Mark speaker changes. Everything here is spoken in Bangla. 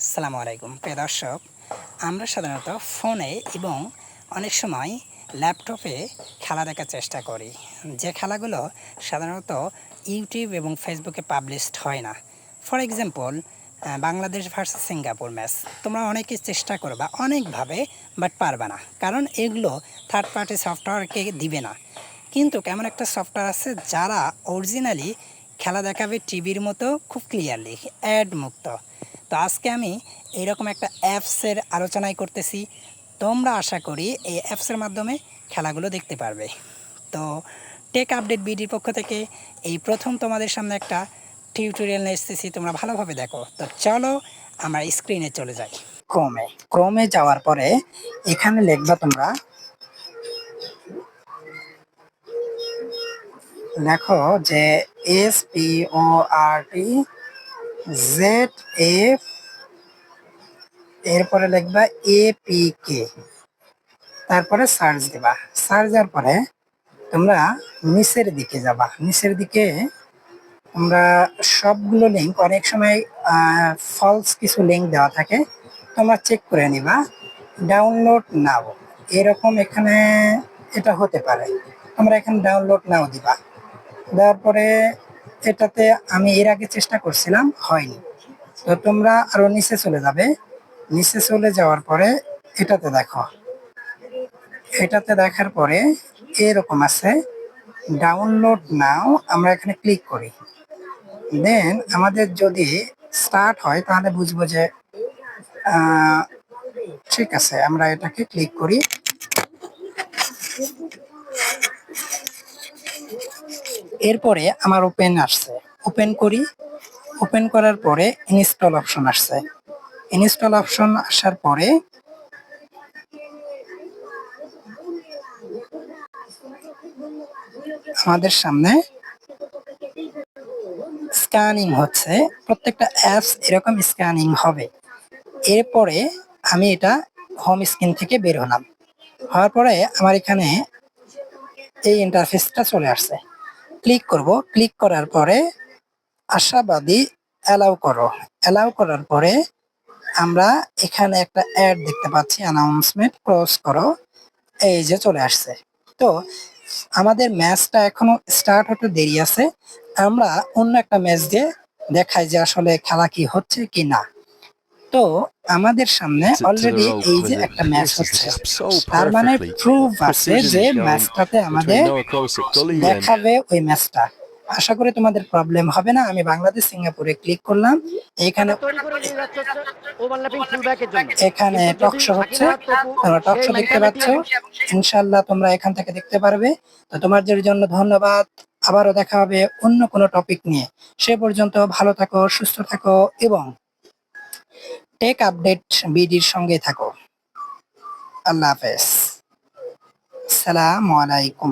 Speaker 1: আসসালামু আলাইকুম প্রিয় দর্শক, আমরা সাধারণত ফোনে এবং অনেক সময় ল্যাপটপে খেলা দেখার চেষ্টা করি, যে খেলাগুলো সাধারণত ইউটিউব এবং ফেসবুকে পাবলিশড হয় না। For example, Bangladesh versus Singapore match তোমরা অনেকে চেষ্টা করবা অনেকভাবে, বাট পারবা না, কারণ এগুলো থার্ড পার্টি সফটওয়্যারকে দিবে না। কিন্তু কেমন একটা সফটওয়্যার আছে যারা অরিজিনালি খেলা দেখাবে টিভির মতো খুব ক্লিয়ারলি, অ্যাড মুক্ত। তো আজকে আমি এইরকম একটা অ্যাপসের আলোচনাই করতেছি। তোমরা আশা করি এই অ্যাপসের মাধ্যমে খেলাগুলো দেখতে পারবে। তো টেক আপডেট বিডির পক্ষ থেকে এই প্রথম তোমাদের সামনে একটা টিউটোরিয়াল নিয়ে এসেছি, তোমরা ভালোভাবে দেখো। তো চলো আমরা স্ক্রিনে চলে যাই। ক্রোমে যাওয়ার পরে এখানে লিখবা, তোমরা লেখো যে SPORT এরপরে লিখবা APK, তারপরে সার্চ দিবা। সার্চ দেওয়ার পরে তোমরা নিচের দিকে যাবা। নিচের দিকে তোমরা সবগুলো লিঙ্ক, অনেক সময় ফলস কিছু লিঙ্ক দেওয়া থাকে, তোমরা চেক করে নিবা। ডাউনলোড নাও, এরকম এখানে এটা হতে পারে, তোমরা এখানে ডাউনলোড নাও দিবা। দেওয়ার পরে এটাতে আমি এর আগে চেষ্টা করছিলাম, হয়নি। তো তোমরা আরো নিচে চলে যাবে। নিচে চলে যাওয়ার পরে এটাতে দেখো, এটাতে দেখার পরে এরকম আছে ডাউনলোড নাও। আমরা এখানে ক্লিক করি, দেন আমাদের যদি স্টার্ট হয় তাহলে বুঝবো যে ঠিক আছে। আমরা এটাকে ক্লিক করি। এরপরে আমার ওপেন আসছে, ওপেন করি। ওপেন করার পরে ইনস্টল অপশন আসছে। ইনস্টল অপশন আসার পরে আমাদের সামনে স্ক্যানিং হচ্ছে। প্রত্যেকটা অ্যাপস এরকম স্ক্যানিং হবে। এরপরে আমি এটা হোম স্ক্রিন থেকে বের হলাম। হওয়ার পরে আমার এখানে এই ইন্টারফেসটা চলে আসছে। ক্লিক করব। ক্লিক করার পরে আশাবাদী অ্যালাউ করো। অ্যালাউ করার পরে আমরা এখানে একটা অ্যাড দেখতে পাচ্ছি, অ্যানাউন্সমেন্ট ক্লোজ করো। এই যে চলে আসছে। তো আমাদের ম্যাচটা এখনো স্টার্ট হতে দেরি আছে। আমরা অন্য একটা ম্যাচ দিয়ে দেখাই যে আসলে খেলা কি হচ্ছে কি না। তো আমাদের সামনে
Speaker 2: to the
Speaker 1: অলরেডি
Speaker 2: roll
Speaker 1: এই যে
Speaker 2: quizzes.
Speaker 1: একটা ম্যাচ
Speaker 2: This
Speaker 1: হচ্ছে,
Speaker 2: is so
Speaker 1: তার মানে
Speaker 2: perfectly.
Speaker 1: প্রুফ আছে
Speaker 2: Precision
Speaker 1: যে
Speaker 2: is shown
Speaker 1: ম্যাচটাতে আমাদের
Speaker 2: between Noah Klosik Gully and
Speaker 1: দেখাবে ওই ম্যাচটা। আশা করি তোমাদের প্রবলেম হবে না। আমি বাংলাদেশ সিঙ্গাপুরে ক্লিক করলাম। এখানে
Speaker 3: তৈরি করে নিয়ে যাচ্ছে হচ্ছে ওভারল্যাপিং ফুলব্যাকের জন্য।
Speaker 1: এখানে
Speaker 3: কিন্তু যদি
Speaker 1: টকশো হচ্ছে,
Speaker 3: সাকিনা তপু
Speaker 1: তোমরা টকশো
Speaker 3: সেই
Speaker 1: দেখতে
Speaker 3: মেন্টালিটি
Speaker 1: পাচ্ছ। ইনশাল্লাহ তোমরা এখান থেকে দেখতে পারবে। তো তোমাদের জন্য ধন্যবাদ। আবারও দেখা হবে অন্য কোনো টপিক নিয়ে। সে পর্যন্ত ভালো থাকো, সুস্থ থাকো এবং টেক আপডেট বিডির সঙ্গে থাকো। আল্লাহ হাফেজ। আসসালামু আলাইকুম।